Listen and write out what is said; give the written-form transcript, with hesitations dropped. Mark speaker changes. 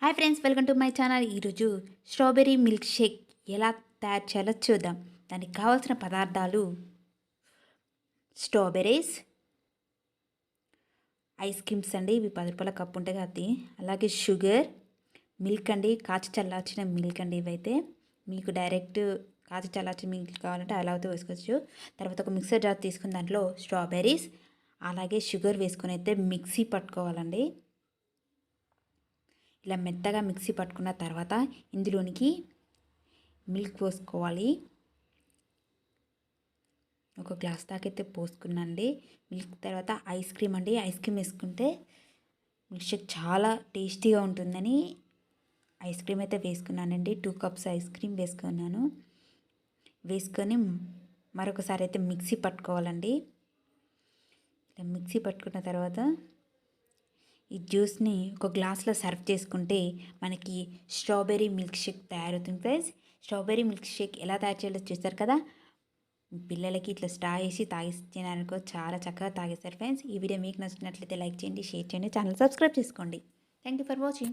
Speaker 1: Hi friends, welcome to my channel. ఈరోజు strawberry milk shake ఎలా తయారు చేయాలో చూద్దాం. దానికి కావాల్సిన పదార్థాలు: స్ట్రాబెర్రీస్, ఐస్ క్రీమ్స్ అండి, ఇవి 10 రూపాయల కప్పు ఉంటాయి అది, అలాగే షుగర్, మిల్క్ అండి, కాచి చల్లార్చిన మిల్క్ అండి. ఇవైతే మీకు డైరెక్ట్ కాచి చల్లార్చిన మిల్క్ కావాలంటే అలా అయితే వేసుకోవచ్చు. తర్వాత ఒక మిక్సర్ జార్ తీసుకుని దాంట్లో స్ట్రాబెర్రీస్ అలాగే షుగర్ వేసుకొని అయితే మిక్సీ పట్టుకోవాలండి. ఇలా మెత్తగా మిక్సీ పట్టుకున్న తర్వాత ఇందులోనికి మిల్క్ పోసుకోవాలి. ఒక గ్లాస్ దాకైతే పోసుకున్నాండి మిల్క్. తర్వాత ఐస్ క్రీమ్ అండి, ఐస్ క్రీమ్ వేసుకుంటే మిల్క్ షేక్ చాలా టేస్టీగా ఉంటుందని ఐస్ క్రీమ్ అయితే వేసుకున్నానండి. 2 కప్స్ ఐస్ క్రీమ్ వేసుకున్నాను. వేసుకొని మరొకసారి అయితే మిక్సీ పట్టుకోవాలండి. ఇలా మిక్సీ పట్టుకున్న తర్వాత ఈ జ్యూస్ని ఒక గ్లాస్లో సర్వ్ చేసుకుంటే మనకి స్ట్రాబెర్రీ మిల్క్ షేక్ తయారవుతుంది ఫ్రెండ్స్. స్ట్రాబెర్రీ మిల్క్ షేక్ ఎలా తయారు చేయాలో చూస్తారు కదా. పిల్లలకి ఇట్లా స్ట్రా వేసి తాగిస్తున్నారనుకో చాలా చక్కగా తాగేస్తారు ఫ్రెండ్స్. ఈ వీడియో మీకు నచ్చినట్లయితే లైక్ చేయండి, షేర్ చేయండి, ఛానల్ సబ్స్క్రైబ్ చేసుకోండి. Thank you for watching.